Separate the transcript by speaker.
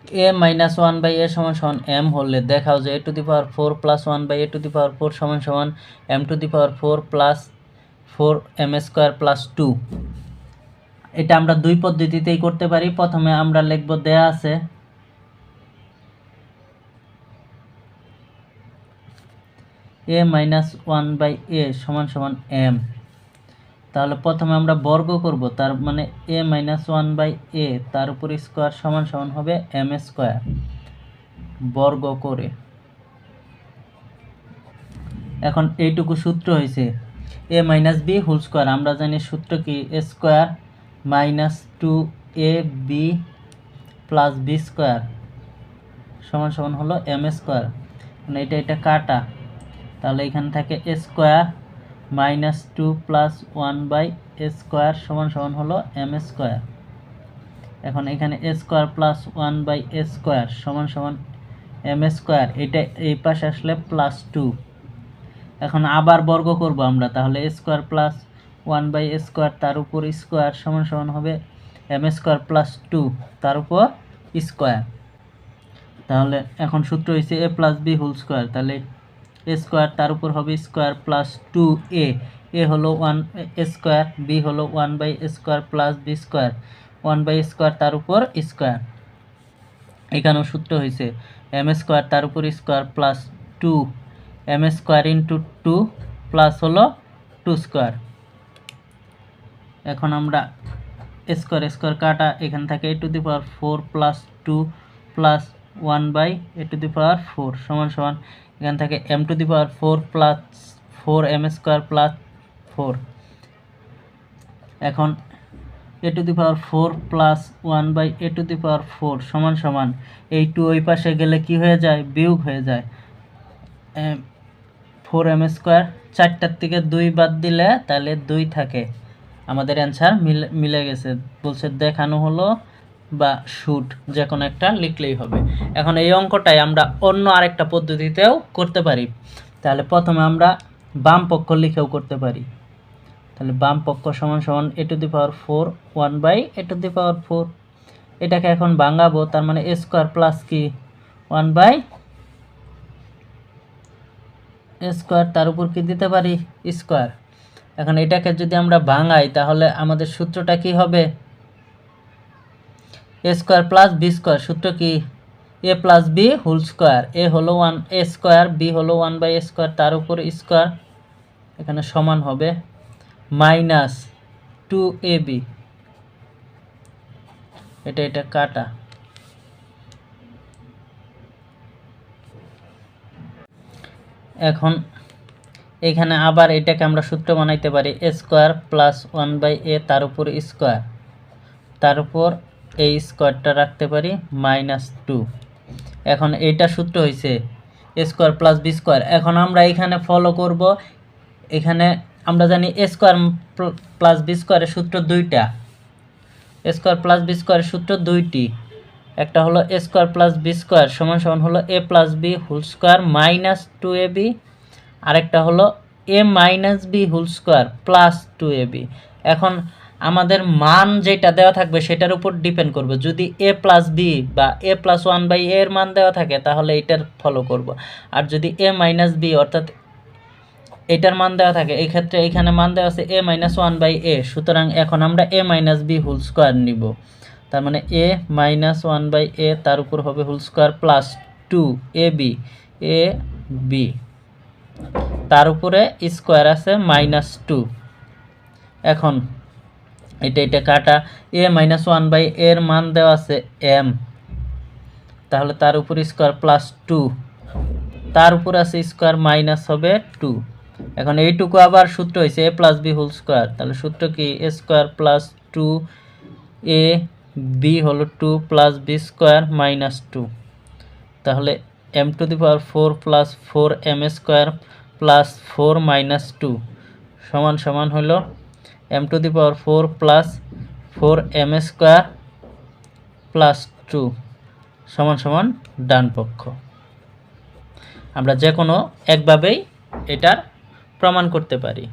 Speaker 1: a minus 1/a সমান সমান m হলে দেখাও যে a to the power 4 plus 1/a to the power 4 সমান সমান m to the power 4 plus 4m square plus 2। এটা আমরা দুই পদ্ধতিতেই করতে পারি। প্রথমে আমরা লিখব দেয়া আছে a মাইনাস 1/a সমান সমান m। তাহলে প্রথমে আমরা বর্গ করব, তার মানে a মাইনাস 1/a তার উপর স্কোয়ার সমান সমান হবে m স্কোয়ার বর্গ করে। এখন এইটুকু সূত্র হয়েছে a minus b whole square. আমরা জানি সূত্র কি a square minus 2ab plus b square সমান সমান হলো m স্কোয়ার। মানে এটা কাটা, তাহলে এখান থেকে a square minus 2 plus 1/a square সমান সমান হলো m স্কোয়ার। এখন এখানে a square plus 1/a square সমান সমান m স্কোয়ার, এটা এই পাশে আসলে প্লাস 2। এখন আবার বর্গ করব আমরা, তাহলে a square plus 1/a square তার উপর স্কোয়ার সমান সমান হবে m স্কোয়ার প্লাস 2 তার উপর স্কোয়ার। তাহলে এখন সূত্র হয়েছে a plus b whole square, তাহলে a স্কোয়ার তার উপর হবে স্কোয়ার প্লাস 2a, a হলো 1 স্কোয়ার, b হলো 1/a square plus b square 1/a square তার উপর স্কোয়ার। এখানেও সূত্র হয়েছে m স্কোয়ার তার উপর square plus 2 m square into 2 plus হলো 2 স্কোয়ার। এখন আমরা স্কোয়ার স্কোয়ার কাটা, এখান থেকে a to the power 4 plus 2 plus 1/a to the power 4 সমান সমান এখান থেকে m to the power 4 plus 4m square plus 4। এখন a to the power 4 plus 1/a to the power 4 সমান সমান এই 2 ওই পাশে গেলে কি হয়ে যায়, বিয়োগ হয়ে যায় 4m স্কোয়ার। 4টার থেকে 2 বাদ দিলে তাহলে 2 থাকে। আমাদের অ্যান্সার মিলে গেছে। বলছে দেখানো হলো বা শুট, যে কোনো একটা লিখলেই হবে। এখন এই অঙ্কটাই আমরা অন্য আরেকটা পদ্ধতিতেও করতে পারি। তাহলে প্রথমে আমরা বাম পক্ষ লিখেও করতে পারি। তাহলে বাম পক্ষ সমান সমান a to the power 4 1/a to the power 4। এটাকে এখন ভাঙাবো, তার মানে a স্কোয়ার প্লাস কি 1/a স্কোয়ার তার উপর কি দিতে পারি স্কোয়ার। এখন এটাকে যদি আমরা ভাঙাই তাহলে আমাদের সূত্রটা কি হবে, a square plus b square. সূত্র কি a plus b whole square, a হলো 1a স্কোয়ার, b হলো 1/a স্কোয়ার তার উপর স্কোয়ার, এখানে সমান হবে মাইনাস 2ab। এটা কাটা। এখন এখানে আবার এটাকে আমরা সূত্র বানাইতে পারি a স্কোয়ার প্লাস 1/a তার উপর স্কোয়ার, তার উপর এই স্কোয়ারটা রাখতে পারি মাইনাস 2। এখন এইটা সূত্র হয়েছে a square plus b square. এখন আমরা এখানে ফলো করব, এখানে আমরা জানি a স্কোয়ার প্লাস b স্কোয়ারের সূত্র দুইটা, a স্কোয়ার প্লাস b স্কোয়ারের সূত্র দুইটি। একটা হলো a square plus b square সমান সমান হলো a plus b whole square minus 2ab, আরেকটা হলো a minus b whole square plus 2ab। এখন আমাদের মান যেটা দেওয়া থাকবে সেটার উপর ডিপেন্ড করবে। যদি a প্লাস b বা a প্লাস 1/a এর মান দেওয়া থাকে তাহলে এটার ফলো করব, আর যদি a মাইনাস b অর্থাৎ এটার মান দেওয়া থাকে, এই ক্ষেত্রে এখানে মান দেওয়া আছে a মাইনাস 1/a, সুতরাং এখন আমরা a minus b whole square নিব। তার মানে a মাইনাস 1/a তার উপর হবে হোল স্কোয়ার প্লাস 2ab তার উপরে স্কোয়ার আছে মাইনাস 2। এখন এটা কাটা, a মাইনাস 1/a এর মান দেওয়া আছে m, তাহলে তার উপর স্কোয়ার প্লাস 2, তার উপর আছে স্কোয়ার মাইনাস হবে 2। এখন এইটুকু আবার সূত্র হয়েছে a plus b whole square, তাহলে সূত্র কি a স্কোয়ার প্লাস 2ab হলো 2 প্লাস b স্কোয়ার মাইনাস 2। তাহলে m to the power 4 plus 4m square plus 4 minus 2 সমান সমান হলো m to the power 4 plus 4m square plus 2 সমান সমান ডান পক্ষ। আমরা যে কোনো একভাবেই এটার প্রমাণ করতে পারি।